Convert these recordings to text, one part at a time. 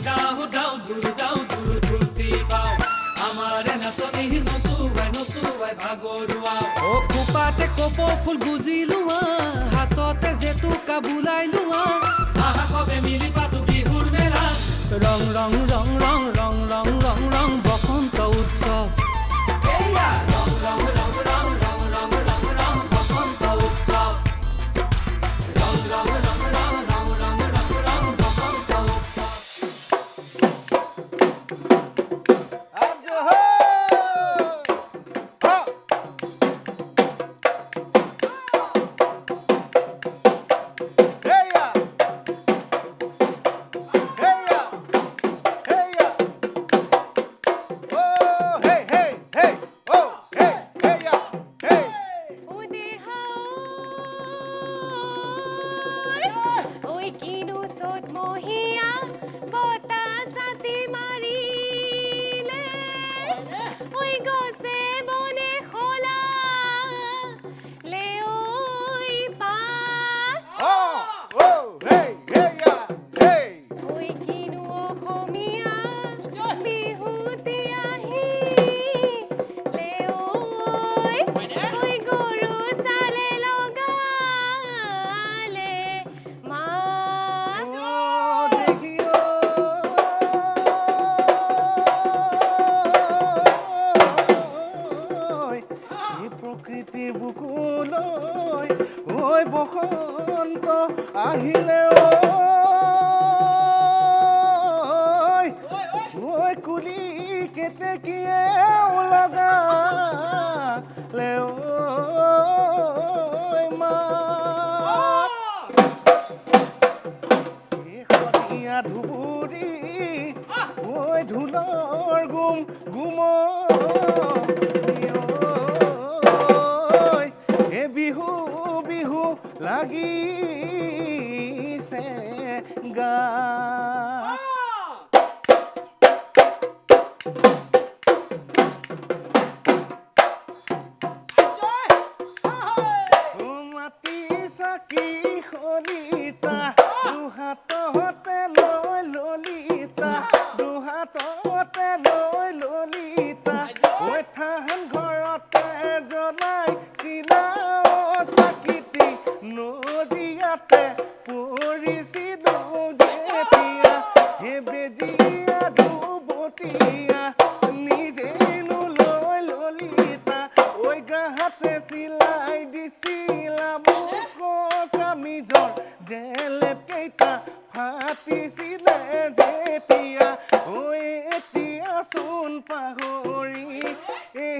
গাও দাও দূৰ ধুলতি পাও আমাৰে নাচনি নচুৱাই ভাগৰুৱা ও খোপাতে কপৌ ফুল গুজি লোৱা হাততে জেতুকা বুলাই লোৱা আহা কবে মিলি পাতো বিহুৰ মেলা ৰং ৰং ৰং ৰং ৰং ৰং ৰং ৰং বসন্ত উৎসৱ এয়া ৰং ৰং ৰং ৰং ৰং ৰং ৰং ৰং বসন্ত উৎসৱ ৰং ৰং ৰং ৰং ৰং ৰং ৰং ৰং বসন্ত উৎসৱ আহিলে ঐ কুলি কেতেকীয়ে লগালে মা এখনীয়া ধুবুৰী ঐ ঢোলৰ গুম গুম এ বিহু বিহু লাগিছে গা মাটি চাকি খলিতা দুহাততে লৈ ললিতা দুহাততে লৈ ললিতা ঐ থান ঘৰতে জ্বলাই চিলাও চাকিতি নদীয়াতে পৰিছিলো যেতিয়া হে বেজিয়া দুবতীয়া নিজেনো লৈ ললিতা ঐ গাহাতে চিলাই দিছিলা মোক কামিজৰ জেলেপ কেইটা ফাটিছিলে যেতিয়া ঐ এতিয়া চোন পাহৰি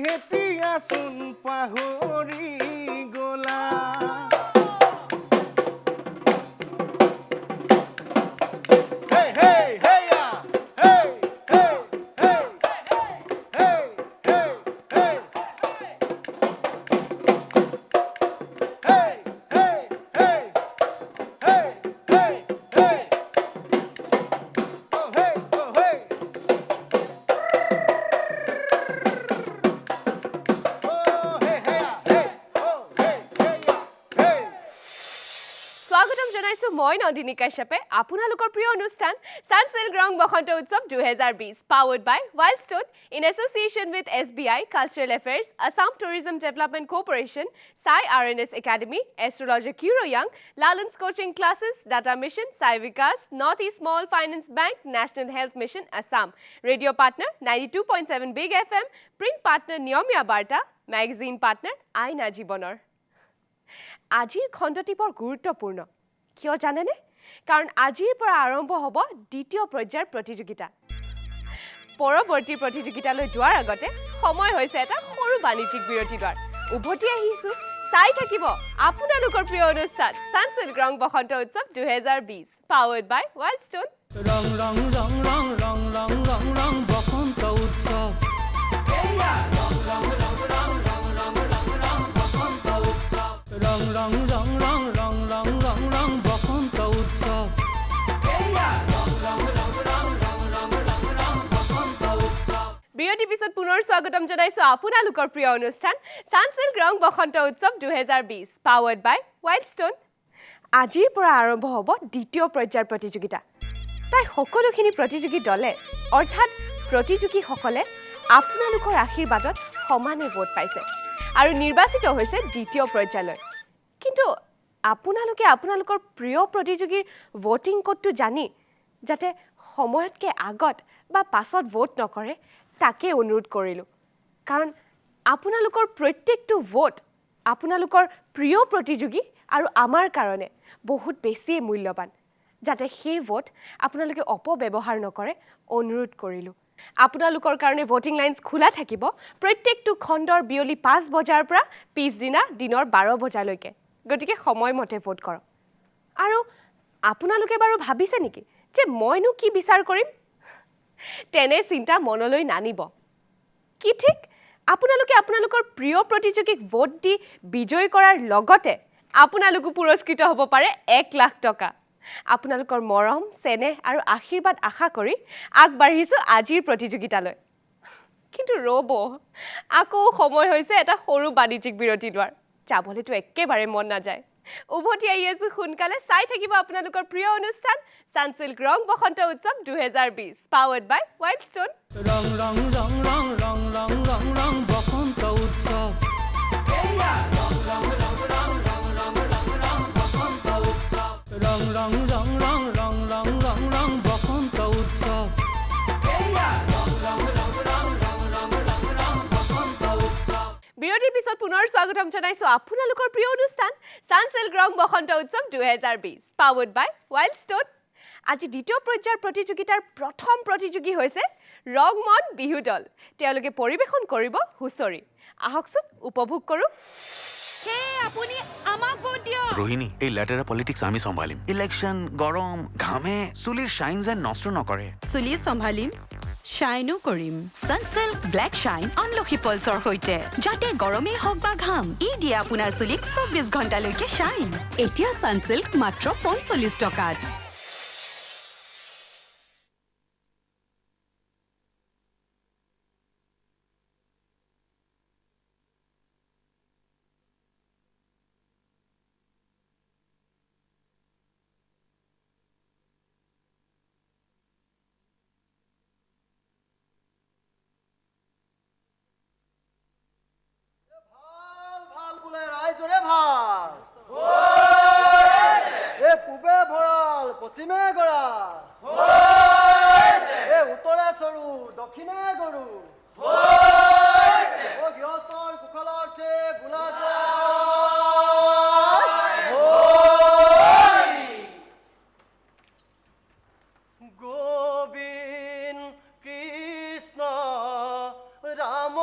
এতিয়া চোন পাহৰি গলা মই নন্দিনী কাশ্যপে আপোনালোকৰ প্ৰিয় অনুষ্ঠান সানসিল্ক ৰং বসন্ত উৎসৱ 2020 powered by Wildstone in association with SBI Cultural Affairs, Assam Tourism Development Corporation, Sai RNS Academy, Astrologer Kuro Young, Lalun's Coaching Classes, Data Mission, Sai Vikas, Northeast Small Finance Bank, National Health Mission, Assam, Radio Partner 92.7 Big FM, Print Partner Niomia Barta, Magazine Partner Aina Jiboner. আজিৰ খণ্ডটি বৰ গুৰুত্বপূৰ্ণ কিয় জানেনে কাৰণ আজিৰ পৰা আৰম্ভ হ'ব দ্বিতীয় পৰ্যায়ৰ প্ৰতিযোগিতা পৰৱৰ্তী প্ৰতিযোগিতালৈ যোৱাৰ আগতে সময় হৈছে এটা সৰু বাণিজ্যিক বিৰতি লোৱাৰ উভতি আহিছো চাই থাকিব আপোনালোকৰ প্ৰিয় অনুষ্ঠান সানসিল্ক ৰং বসন্ত উৎসৱ 2020 powered by Wildstone ৰং ৰং ৰং ৰং ৰং ৰং ৰং ৰং বসন্ত উৎসৱ এয়া ৰং ৰং ৰং ৰং ৰং ৰং ৰং ৰং বসন্ত উৎসৱ ৰং ৰং ৰং ৰং ৰং ৰং ৰং ৰং বসন্ত উৎসৱ এয়া ৰং ৰং ৰং ৰং ৰং ৰং ৰং ৰং বসন্ত উৎসৱ বিৰতি পিছত পুনৰ স্বাগতম জনাইছো আপোনালোকৰ প্ৰিয় অনুষ্ঠান সানসিল্ক ৰং বসন্ত উৎসৱ 2020 powered by Wildstone আজিৰ পৰা আৰম্ভ হ'ব দ্বিতীয় পৰ্যায়ৰ প্ৰতিযোগিতা তাই সকলোখিনি প্ৰতিযোগী দলে অৰ্থাৎ প্ৰতিযোগীসকলে আপোনালোকৰ আশীৰ্বাদত সমানে ভোট পাইছে আৰু নিৰ্বাচিত হৈছে দ্বিতীয় পৰ্যায়লৈ কিন্তু আপোনালোকে আপোনালোকৰ প্ৰিয় প্ৰতিযোগীৰ ভোটিং কোডটো জানি যাতে সময়তকৈ আগত বা পাছত ভোট নকৰে তাকে অনুৰোধ কৰিলোঁ কাৰণ আপোনালোকৰ প্ৰত্যেকটো ভোট আপোনালোকৰ প্ৰিয় প্ৰতিযোগী আৰু আমাৰ কাৰণে বহুত বেছি মূল্যৱান যাতে সেই ভোট আপোনালোকে অপব্যৱহাৰ নকৰে অনুৰোধ কৰিলোঁ আপোনালোকৰ কাৰণে ভোটিং লাইনছ খোলা থাকিব প্ৰত্যেকটো খণ্ডৰ বিয়লি 5 বজাৰ পৰা পিছদিনা দিনৰ 12 বজালৈকে গতিকে সময়মতে ভোট কৰক আৰু আপোনালোকে বাৰু ভাবিছে নেকি যে মইনো কি বিচাৰ কৰিম তেনে চিন্তা মনলৈ নানিব কি ঠিক আপোনালোকে আপোনালোকৰ প্ৰিয় প্ৰতিযোগীক ভোট দি বিজয় কৰাৰ লগতে আপোনালোকো পুৰস্কৃত হ'ব পাৰে 1 লাখ টকা আপোনালোকৰ মৰম চেনেহ আৰু আশীৰ্বাদ আশা কৰি আগবাঢ়িছোঁ আজিৰ প্ৰতিযোগিতালৈ কিন্তু ৰ'ব আকৌ সময় হৈছে এটা সৰু বাণিজ্যিক বিৰতি লোৱাৰ যাবলৈতো একেবাৰে মন নাযায় উভতি আহি আছোঁ সোনকালে চাই থাকিব আপোনালোকৰ প্ৰিয় অনুষ্ঠান সানচিল্ক ৰং বসন্ত উৎসৱ 2020 পাৱাৰ্ড বাই ৱাইল্ড ষ্টোন ৰং ৰং ৰং ৰং ৰং ৰং ৰং ৰং বসন্ত উৎসৱ ৰং ৰং ৰং ৰং ৰং ৰং ৰং ৰং বসন্ত উৎসৱ বিৰতিৰ পিছত পুনৰ স্বাগতম জনাইছোঁ আপোনালোকৰ প্ৰিয় অনুষ্ঠান সানচিল্ক ৰং বসন্ত উৎসৱ 2020 পাৱাৰ্ড বাই ৱাইল্ড ষ্টোন আজি দ্বিতীয় পৰ্যায়ৰ প্ৰতিযোগিতাৰ প্ৰথম প্ৰতিযোগী হৈছে ৰংমন বিহু দল তেওঁলোকে পৰিৱেশন কৰিব হুঁচৰি আহকচোন উপভোগ কৰোঁ रोहिणी এই লেটেৰা পলিটিক্স আমি সম্ভালিম ইলেকশন গৰম ঘামে চুলিৰ শাইন যেন নষ্ট নকৰে চুলি সম্ভালিম শাইনো কৰিম সানসিল্ক ব্লেক শাইন অনলখি পলছৰ সৈতে যাতে গৰমেই হওক বা ঘাম ই দিয়ে আপোনাৰ চুলিক 24 ঘণ্টালৈকে শাইন এতিয়া সানসিল্ক মাত্ৰ 45 টকাত জোৰে ভাল এ পূবে ভৰাল পশ্চিমে গৰা এ উত্তৰে চৰু দক্ষিণে গৰু গৃহস্থৰ কুশলাৰ্থে বোলা গোবিন্দ কৃষ্ণ ৰাম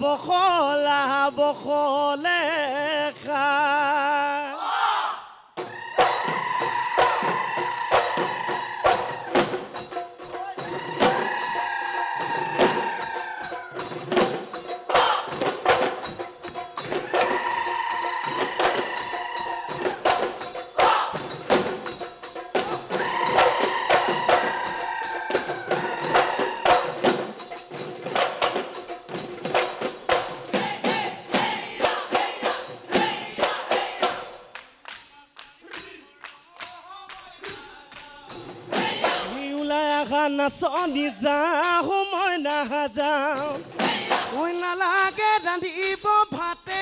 বখলা বখলে খায় নাচনি যাওঁ মই নাযাওঁ মই নালাগে ৰান্ধিব ভাতে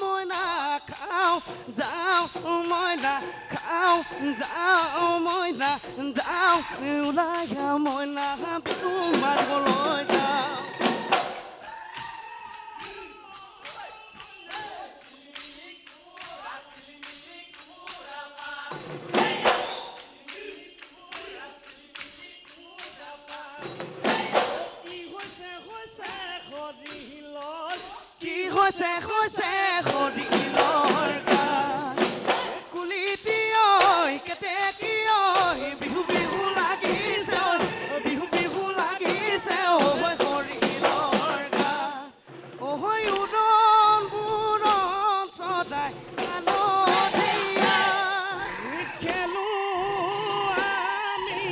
মই নাখাওঁ যাওঁ মই নাখাওঁ যাওঁ মই নাযাওঁ ওলাই মই নাহাবিও মাৰিবলৈ যাওঁ হৈছে হৈছে হৰিলৰ গান কুলিটি ঐ কেতেকী ঐ বিহু বিহু লাগিছে বিহু বিহু লাগিছে ঐ হৰিলৰ গান ঐ উৰণ বুৰণ সদায় আলধীয়া খেলো আমি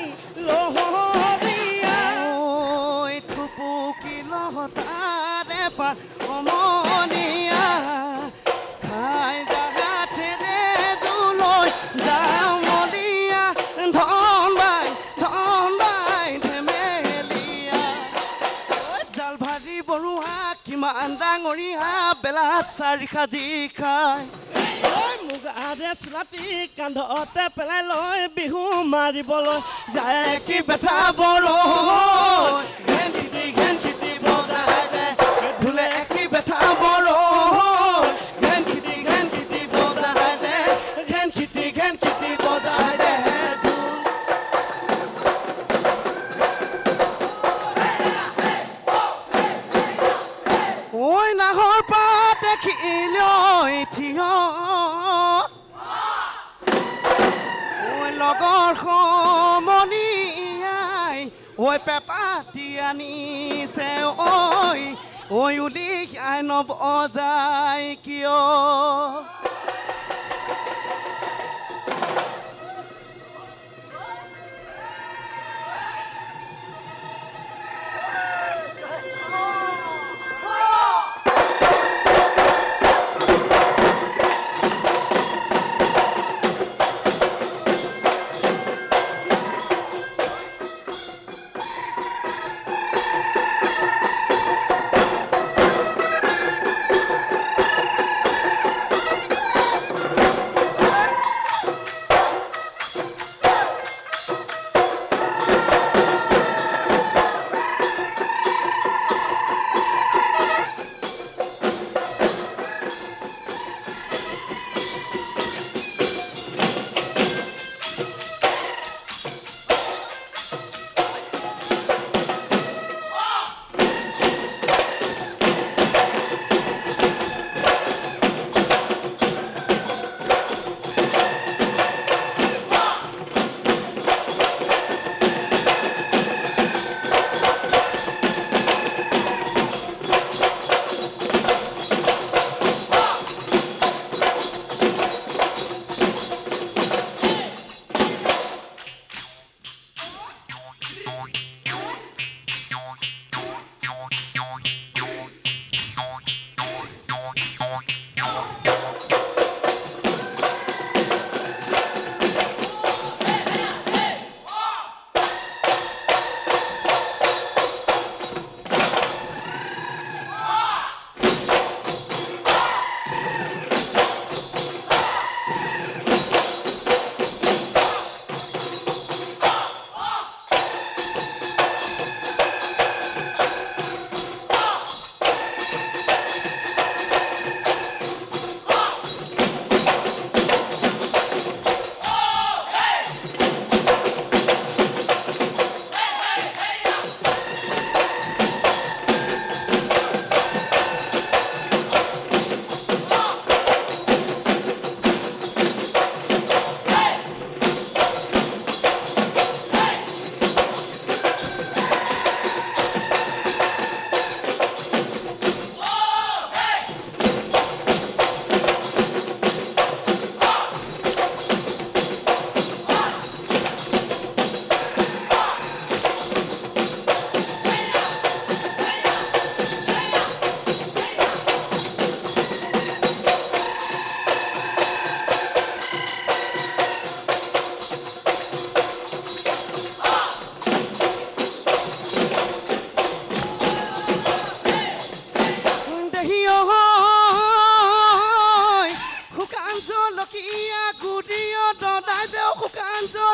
লহৰীয়া ঐ থুপুকি লহতাৰে পাৰ মনিয়া খাই জাগাঠেৰে জুলৈ যাওঁ মলিয়া ধন বাই ধেমেলীয়া জাল ভাজি বৰুহা কিমান ডাঙৰীয়া বেলাত চাৰি সাজি খাই মুগাৰে চুলাটি কান্ধতে পেলাই লৈ বিহু মাৰিবলৈ যায় কি বেঠা বৰ ঘেন খেতি বজাই দে ঢোলে কি বেঠা বৰ ঘেন খেতি বজাই দে ঘেন খেতি বজাই দে ঐ নাহৰ পাত দেখিলৈ থিয় ঐ লগৰ সমনীয়াই ঐ পেপাতি আনিছে ঐ উলিয়াই নবজাই কিয়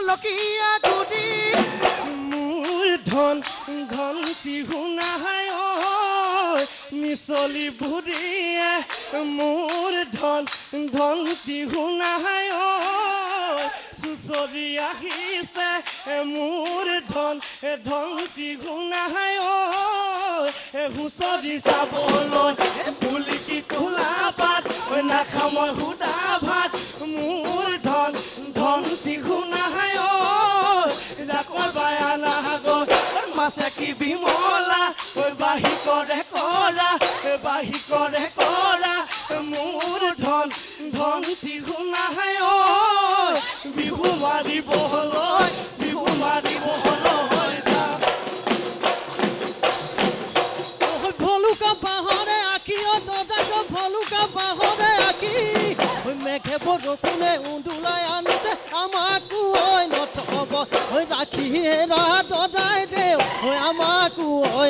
আমলখিয়া গুৰি মোৰ ধন ধনটি শুনাহাই ঐ মিছলি বুঢ়ীয়ে মোৰ ধন ধনটি শুনাহাই ঐ চুচৰি আহিছে মোৰ ধন ধনটি শুনাহাই ঐ হুঁচৰি চাবলৈ পুলিকি তোলা পাত নাখাওঁ মই সুদা ভাত মোৰ ধন ধনটি শুনাহাই ঐ জাকৰ বায়া নাগৰ মাছে কি বিমলা বাহি কৰে কৰা বাহি কৰে কৰা মোৰ ধন ধনটি শুনাহাই ঐ বিহু মাৰিবলৈ ভলুকা বাহৰে আঁকি দাদাক ভলুকা বাহৰে আঁকি মেঘে বৰষুণে উন্দুলাই আনিছে আমাকো ঐ নথব ৰাখি হেৰা দদাই দেও আমাকো ঐ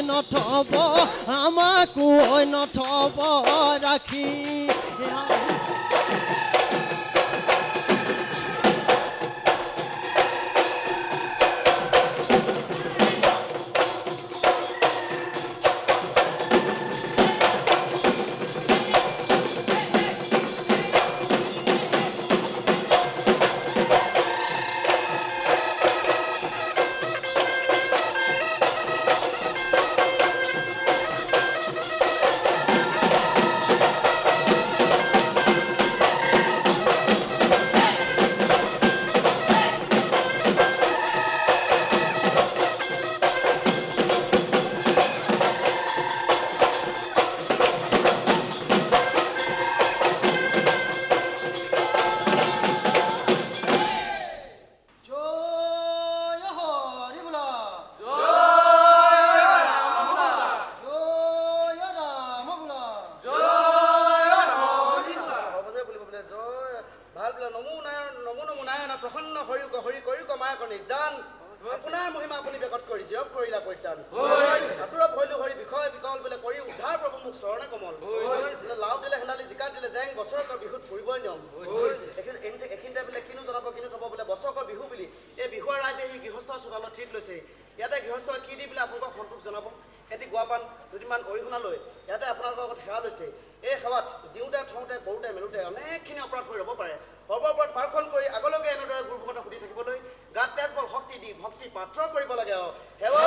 নথব ৰাখি আপোনাৰ মহিমা আপুনি বেকত কৰিছে কৰিলা পৰিত্ৰাণ আতুৰা ভৈলো হৰি বিষয় বিকল বোলে কৰি উদ্ধাৰ প্ৰভু মোক চৰণে কমল লাও দিলে হেনালি জিকা দিলে জেং বছৰকৰ বিহুত ফুৰিবই নিয়ম এইখিনিতে বোলে কিনো জনাব কিনো থব বোলে বছৰকৰ বিহু বুলি এই বিহুৰ ৰাইজে এই গৃহস্থ চোতালত ঠিক লৈছে ইয়াতে গৃহস্থ কি দি বোলে আপোনালোকক সন্তোষ জনাব এটি গুৱাপান দুদিনমান অৰিহণা লৈ ইয়াতে আপোনালোকৰ আগত সেৱা লৈছে এই সেৱাত দিওঁতে থওঁতে কৰোঁতে মেলোঁতে অনেকখিনি অপৰাধ হৈ ৰ'ব পাৰে সৰ্বওপৰত মাৰ্খন কৰি আগলৈকে এনেদৰে গুৰুভকত সুধি থাকিবলৈ গাত তেজ বল শক্তি দি ভক্তি পাত্ৰ কৰিব লাগে সেৱা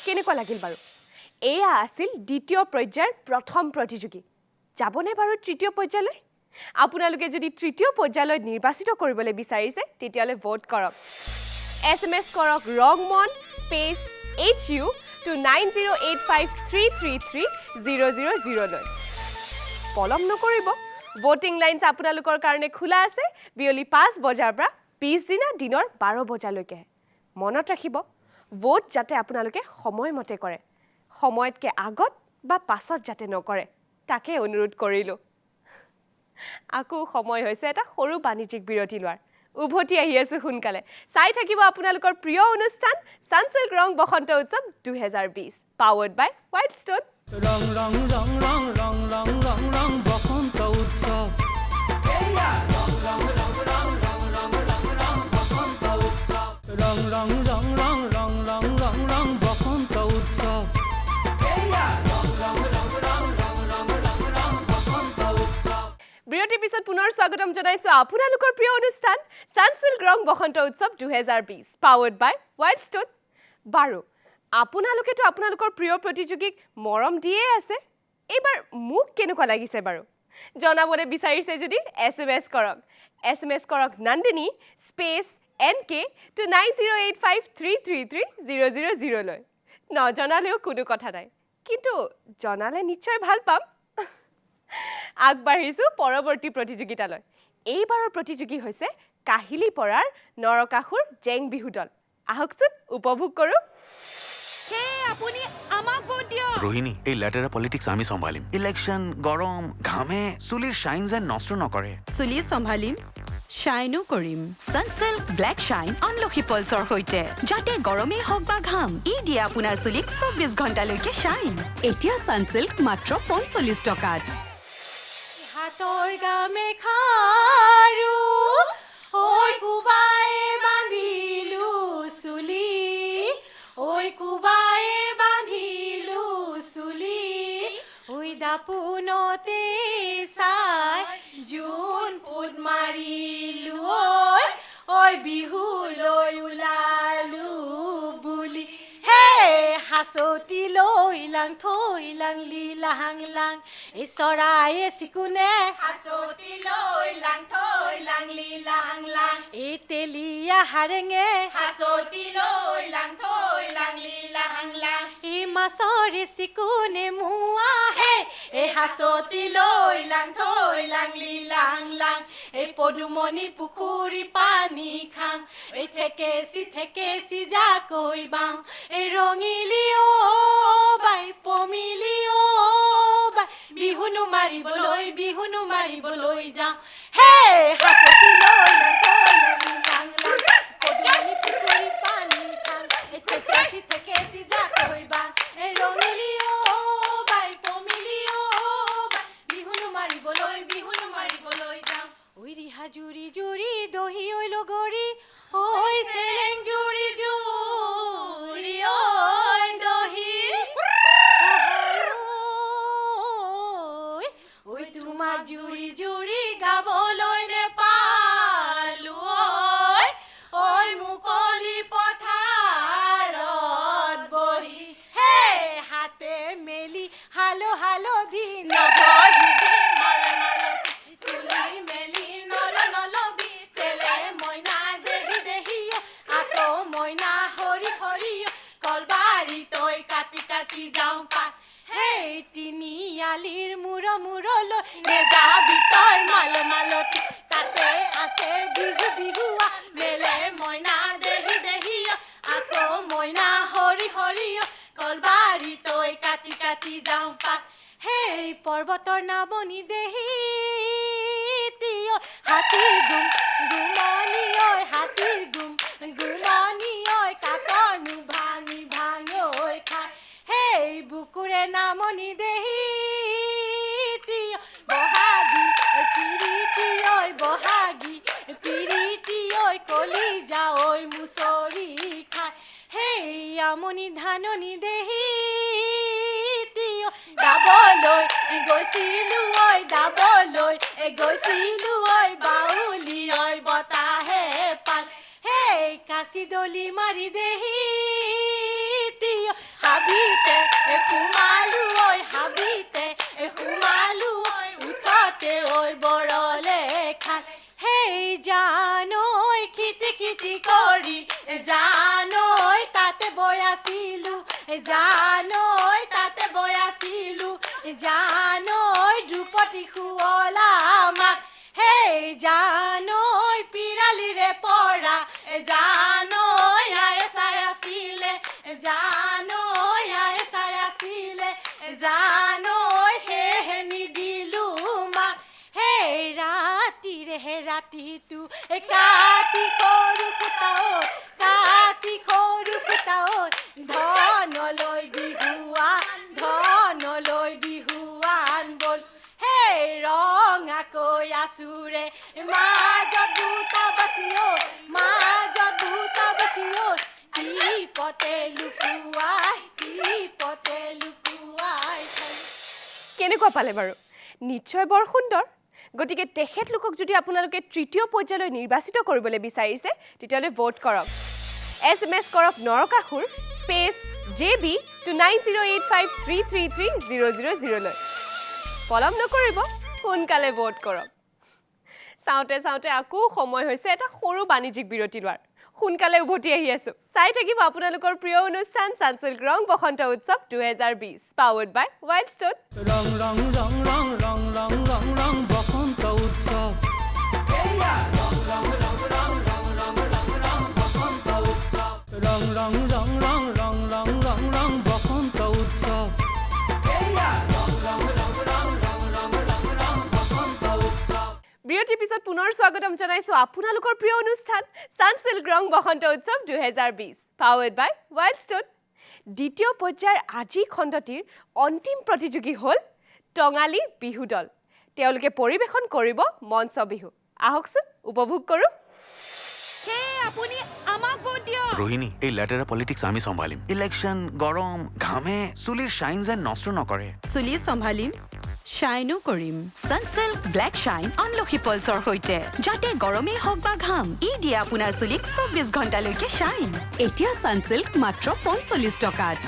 কেনেকুৱা লাগিল বাৰু এয়া আছিল দ্বিতীয় পৰ্যায়ৰ প্ৰথম প্ৰতিযোগী যাবনে বাৰু তৃতীয় পৰ্যায়লৈ আপোনালোকে যদি তৃতীয় পৰ্যায়লৈ নিৰ্বাচিত কৰিবলৈ বিচাৰিছে তেতিয়ালৈ ভোট কৰক SMS কৰক ৰংমন স্পেচ HU to 9085333000 লৈ পলম নকৰিব ভোটিং লাইনছ আপোনালোকৰ কাৰণে খোলা আছে বিয়লি 5 বজাৰ পৰা পিছদিনা দিনৰ 12 বজালৈকে মনত ৰাখিব ভোট যাতে আপোনালোকে সময়মতে কৰে সময়তকৈ আগত বা পাছত যাতে নকৰে তাকে অনুৰোধ কৰিলোঁ আকৌ সময় হৈছে এটা সৰু বাণিজ্যিক বিৰতি লোৱাৰ উভতি আহি আছো সোনকালে চাই থাকিব আপোনালোকৰ প্ৰিয় অনুষ্ঠান সানসিল্ক ৰং বসন্ত উৎসৱ 2020 পাৱাৰ্ড বাই ৱাইল্ডষ্টোন ৰং ৰং ৰং ৰং ৰং ৰং ৰং ৰং বসন্ত উৎসৱ ৰং ৰং ৰং ৰং ৰং ৰং ৰং ৰং বসন্ত উৎসৱ বিৰতিৰ পিছত পুনৰ স্বাগতম জনাইছো আপোনালোকৰ প্ৰিয় অনুষ্ঠান সানসিল্ক ৰং বসন্ত উৎসৱ 2020 পাৱাৰ্ড বাই ৱাইল্ডষ্টোন বাৰু আপোনালোকেতো আপোনালোকৰ প্ৰিয় প্ৰতিযোগীক মৰম দিয়ে আছে এইবাৰ মোক কেনেকুৱা লাগিছে বাৰু জনাবলৈ বিচাৰিছে যদি SMS কৰক নন্দিনী স্পেচ NK to 9085333000 লৈ নজনালেও কোনো কথা নাই কিন্তু জনালে নিশ্চয় ভাল পাম আগবাঢ়িছোঁ পৰৱৰ্তী প্ৰতিযোগিতালৈ এইবাৰৰ প্ৰতিযোগী হৈছে কাহিলী পৰাৰ নৰকাসুৰ জেং বিহু দল আহকচোন উপভোগ কৰোঁ হে আপুনি আমাক ভোট দিয়ক ৰোহিণী এই লেটাৰা পলিটিক্স আমি চম্ভালিম ইলেকশ্যন গৰম ঘামে চুলিৰ শ্বাইন যেন নষ্ট নকৰে চুলি চম্ভালিম শ্বাইনো কৰিম সানসিল্ক ব্লেক শ্বাইন আমলখি পলছৰ সৈতে যাতে গৰমেই হওক বা ঘাম ই দিয়ে আপোনাৰ চুলিক 24 ঘণ্টালৈকে শ্বাইন এতিয়া সানসিল্ক মাত্ৰ 45 টকাত হাতৰ গামে খাৰু ঐ কুবায়ে বান্ধিলো চুলি ঐ কুবায়ে বান্ধিলো চুলি ঐ দাপোনতে চাই জোন পোত মাৰিলো ঐ বিহুলৈ ওলালো বুলি হে হাচতি লৈ লাং থৈ লাং লীলা হাংলাং এই চৰায়ে চিকুনে হাচতি লৈ লাং থৈ লাং লীলা হাংলাং এই তেলিয়া হাৰেঙে হাচতি লৈ লাং থৈ লাং লীলা হাংলাং এই মাছৰে চিকুনে মুৱা হে এই হাচতি লৈ লাং থৈ লাং লীলা হাংলাং এই পদুমণি পুখুৰী পানী খাং এই থেকেচি যাকৈ বাওঁ এই ৰঙিলি বাই পমিলি বাই বিহুনো মাৰিবলৈ যাওঁ হে হাচতি লৈ লাং থৈ লাং লীলা পদুমণি পুখুৰী পানী খাং এই থেকেচি যাকৈ বাওঁ এই ৰঙিলি বাই পমিলি বাই বিহুনো মাৰিবলৈ যাওঁ ঐ ৰিহা জুৰি দহি ঐ লগৰী ঐ চেলেং জুৰি ঐ দহি ঐ তোমাক জুৰি গাবলৈ নেপালো ঐ মুকলি পথাৰত বহি হে হাতে মেলি হালধি নবহি চুলি মেলি নলবি তেলে মইনা দেহি আকৌ মইনা হৰি কলবাৰী তই কাটি যাওঁ পাত সেই তিনিআলিৰ মূৰলৈ নেযাবি তই মালতী তাতে আছে বিহুৱা মেলে মইনা দেহি আকৌ মইনা হৰি কলবাৰী তই কাটি যাওঁ পাত সেই পৰ্বতৰ নামনি দেহি হাতীৰ গুমনি হাতীৰ গুমনি কাকৰনো ভাঙি খাই সেই বুকুৰে নামনি দেহি বহাগী পিৰিতি কলি যাঐ মুচৰি খাই সেই আমনি ধাননি দেহি দাবলৈ গৈছিলো বাউলি বতাহে পাল সেই কাচি দলি মাৰি দেহি হাবিতে সোমালো উঠতে বৰলে খাল সেই জানৈ খিতি কৰি জানৈ তাতে বয়াছিলো জানৈ দ্ৰুপদী শুৱলা মাক সেই জানৈ পিৰালিৰে পৰা জানৈ আয়ে চাই আছিলে জানৈ সেহে নিদিলো মাক সেই ৰাতিটো কাটি সৰু ফুটাও ধনলৈ বিহুৱান বল সেই ৰঙাকৈ আছোৰে মাজত দুটা বাচিও পতে লুকুৱাই কেনেকুৱা পালে বাৰু নিশ্চয় বৰ সুন্দৰ গতিকে তেখেতলোকক যদি আপোনালোকে তৃতীয় পৰ্যায়লৈ নিৰ্বাচিত কৰিবলৈ বিচাৰিছে তেতিয়াহ'লে ভোট কৰক SMS কৰক নৰকাসুৰ স্পেচ JB to 9085333000 লৈ পলম নকৰিব সোনকালে ভোট কৰক চাওঁতে আকৌ সময় হৈছে এটা সৰু বাণিজ্যিক বিৰতি লোৱাৰ সোনকালে উভতি আহি আছো চাই থাকিব আপোনালোকৰ প্ৰিয় অনুষ্ঠান সানসিল্ক ৰং বসন্ত উৎসৱ 2020 পাৱাৰ্ড বাই ৱাইল্ডষ্টন ৰং ৰং ৰং ৰং ৰং ৰং ৰং ৰং বসন্ত উৎসৱ ৰং ৰং ৰং ৰং ৰং ৰং ৰং ৰং বসন্ত উৎসৱ বিৰতিৰ পিছত পুনৰ স্বাগতম জনাইছো আপোনালোকৰ প্ৰিয় অনুষ্ঠান সানসিল্ক ৰং বসন্ত উৎসৱ 2020 পাৱাৰ্ড বাই ৱাইল্ডষ্টন দ্বিতীয় পৰ্যায়ৰ আজি খণ্ডটিৰ অন্তিম প্ৰতিযোগী হ'ল টঙালী বিহু দল তেওঁলোকে পৰিৱেশন কৰিব মঞ্চ বিহু আহকচোন উপভোগ কৰোঁ হে আপুনি আমাক ভোট দিয়ক ৰোহিণী এই লেটাৰ পলিটিক্স আমি চম্ভালিম ইলেকশ্যন গৰম ঘামে চুলিৰ শাইন যেন নষ্ট নকৰে চুলি চম্ভালিম শ্বাইনো কৰিম সানসিল্ক ব্লেক শ্বাইন আমলখি পলছৰ সৈতে যাতে গৰমেই হওক বা ঘাম ই দিয়ে আপোনাৰ চুলিক 24 ঘণ্টালৈকে শ্বাইন এতিয়া সানসিল্ক মাত্ৰ 45 টকাত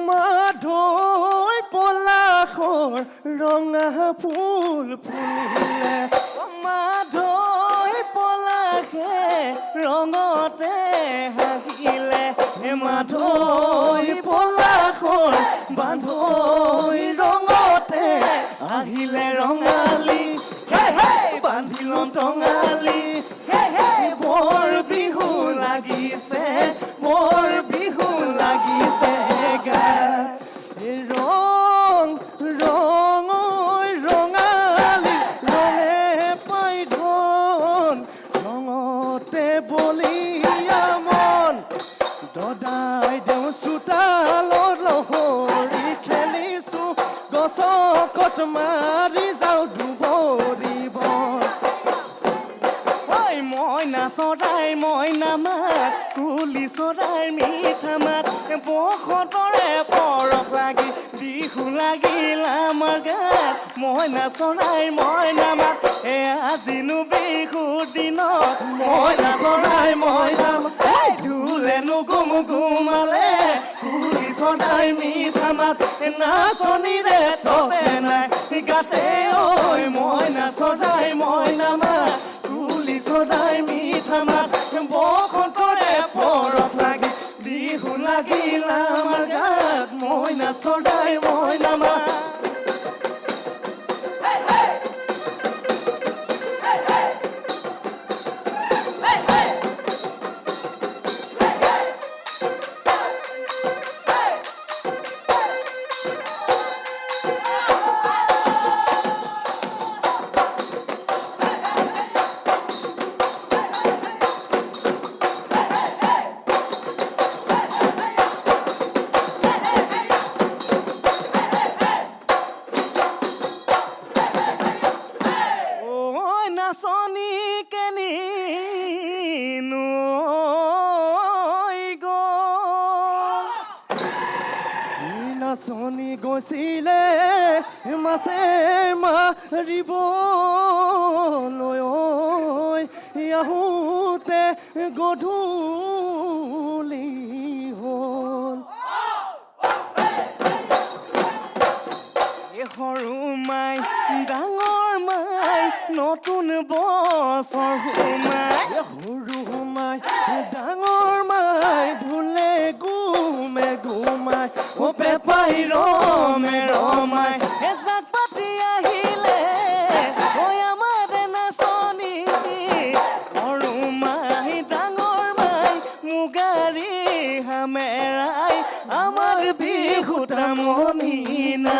মাধৈ পলাশৰ ৰঙা ফুল ফুলিলে মাধৈ পলাশে ৰঙতে হাঁহিলে মাধৈ পলাশৰ বান্ধৈ ৰঙতে আহিলে ৰঙালী বান্ধিল টঙালী বৰ বিহু লাগিছে বৰ বিহু লাগিছে ৰং ৰং ৰঙালী ৰঙে পাই ধন ৰঙতে বলিয়া মন দদাই দেওঁ চোতালত লহৰি খেলিছো গছকত মাৰি যাওঁ দুবৰি বন মইনা চৰাই মইনা মাত কুলি চৰাইৰ মিঠা মাত বসন্তৰে পৰশ লাগি বিহু লাগিল আমাৰ গাত মইনা চৰাই মইনা মাত আজিনো বিহুৰ দিনত মইনা চৰাই মইনা মাত ঢোলেনো গুম গুমালে কুলি চৰাইৰ মিঠা মাত নাচনীৰে ততে নাই গাতে ঐ মইনা চৰাই মইনা মাত চৰাই মিঠা মাত বসন্তৰে পৰশ লাগি বিহু লাগিল আমাৰ গাত মইনা চৰাই মইনা মাত নাচনি গৈছিলে মাছে মাৰিবলৈ আহোঁতে গধূলি হ'ল সৰু মাই ডাঙৰ মাই নতুন বছৰ সোমাই সৰু মাই ডাঙৰ মাই ঢোলে গুমে গুমাই ও পেপাই ৰমে ৰমাই এজাক পাতি আহিলে ঐ আমাৰ নাচনী সৰু মাই ডাঙৰ মাই মুগাৰী হামেৰাই আমাৰ বিহু তামনি না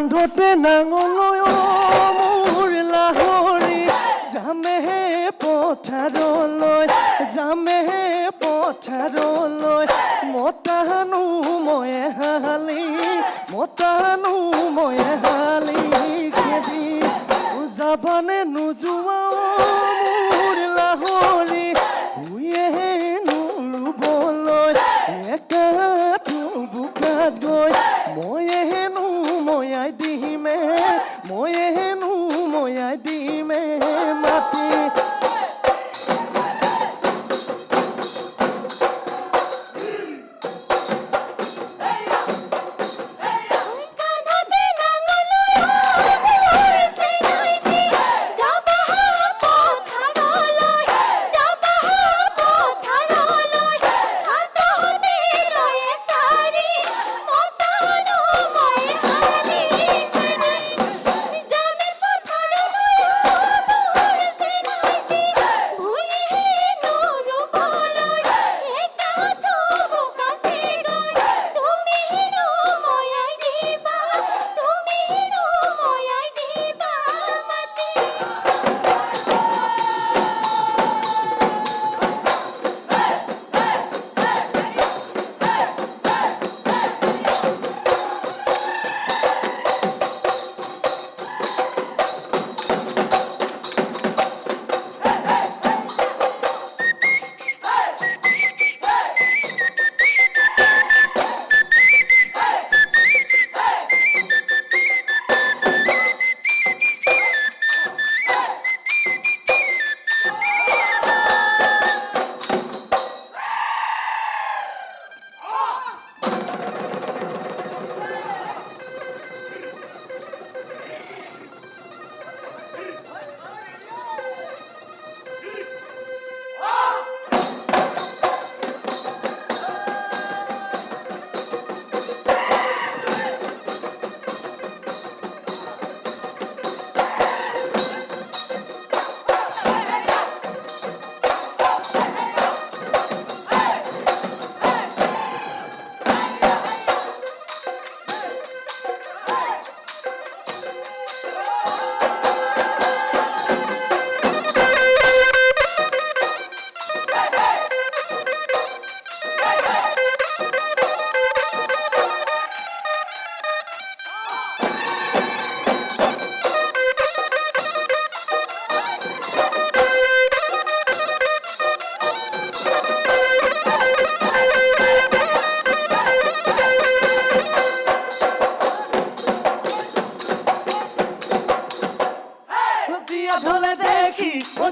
কান্ধতে নাঙলৈ মোৰ লাহৰি যামেহে পথাৰলৈ মতানো ময়ে হালি খেদি যাবানে নোযোৱা মোৰ লাহৰি শুয়ে নুৰুবলৈ একাটো বোকাত গৈ ময়াই দিমে মাতি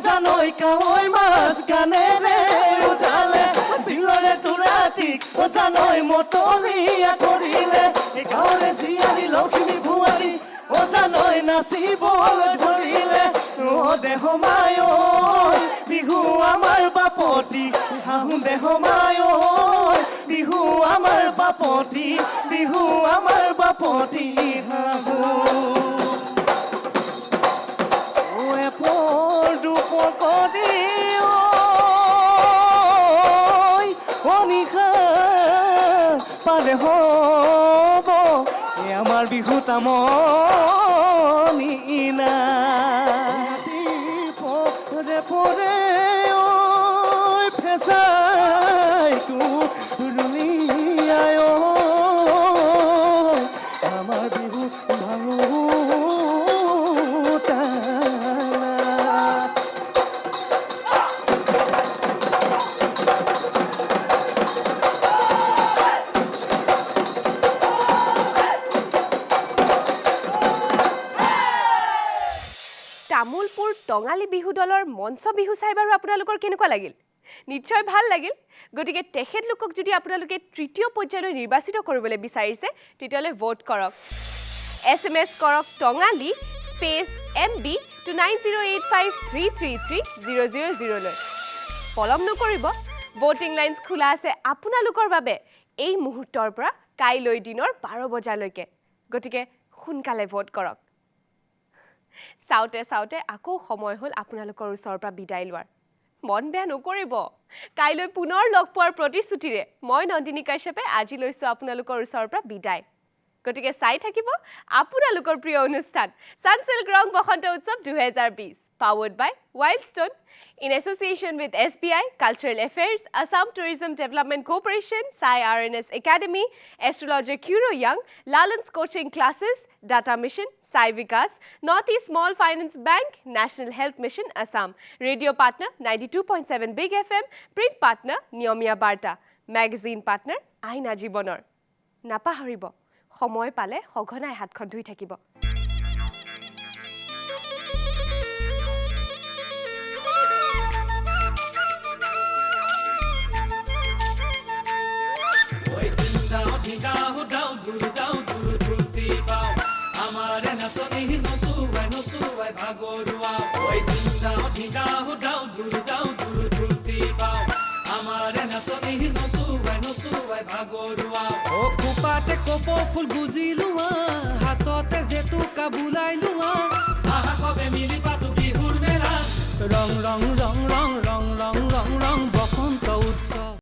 জানৈ কাৱৈ মাছ গানেৰে উজালে বিলৰে তোৰাতি জানৈ মতলীয়া কৰিলে গাঁৱৰে জীয়াৰী লখিমী ভুৱাৰী জানৈ নাচিবলৈ ধৰিলে দেহ মায় বিহু আমাৰ বাপতি হাহু দেহ মায় বিহু আমাৰ বাপতি হাহু পালে হব আমাৰ বিহু তামনিনা পৰে পৰে ফেচাইটো ৰুলিয়াই আমাৰ বিহু তামুলপুৰ টঙালী বিহু দলৰ মঞ্চ বিহু চাই বাৰু আপোনালোকৰ কেনেকুৱা লাগিল নিশ্চয় ভাল লাগিল গতিকে তেখেতলোকক যদি আপোনালোকে তৃতীয় পৰ্যায়লৈ নিৰ্বাচিত কৰিবলৈ বিচাৰিছে তেতিয়ালে ভোট কৰক SMS কৰক টঙালী স্পেচ MB to 9085333000 লৈ পলম নকৰিব ভোটিং লাইনছ খোলা আছে আপোনালোকৰ বাবে এই মুহূৰ্তৰ পৰা কাইলৈ দিনৰ 12 বজালৈকে গতিকে সোনকালে ভোট কৰক চাওতে আকৌ সময় হল আপোনালোকৰ ওচৰৰ পৰা বিদায় লোৱাৰ মন বেয়া নকৰিব কাইলৈ পুনৰ লগ পোৱাৰ প্ৰতিশ্ৰুতিৰে মই নন্দিনী কাশ্যপে আজি লৈছো আপোনালোকৰ ওচৰৰ পৰা বিদায় গতিকে চাই থাকিব আপোনালোকৰ প্ৰিয় অনুষ্ঠান সানসিল্ক ৰং বসন্ত উৎসৱ 2020 powered by Wildstone in association with SBI Cultural Affairs, Assam Tourism Development Corporation, Sai RNS Academy, Astrologer Kuro Young, Lalan's Coaching Classes, Data Mission, Sai Vikas, Northeast Small Finance Bank, National Health Mission, Assam, Radio Partner 92.7 Big FM, Print Partner Niomia Barta, Magazine Partner Aina Jibonor. নাপাহৰিব সময় পালে সঘনাই হাতখন ধুই থাকিব ওই দিনদাও দিগাও দাও দূর ধুলতি পাও আমারে নাচনি নসুৱাই ভাগৰুৱা ওই দিনদাও দিগাও দাও দূৰ ধুলতি পাও আমাৰে নাচনি নসুৱাই ভাগৰুৱা অ খোপাতে কপৌ ফুল গুজি লোৱা হাততে জেতুকা বুলাই লোৱা আহা কবে মিলি পাতো বিহুৰ মেলা ৰং ৰং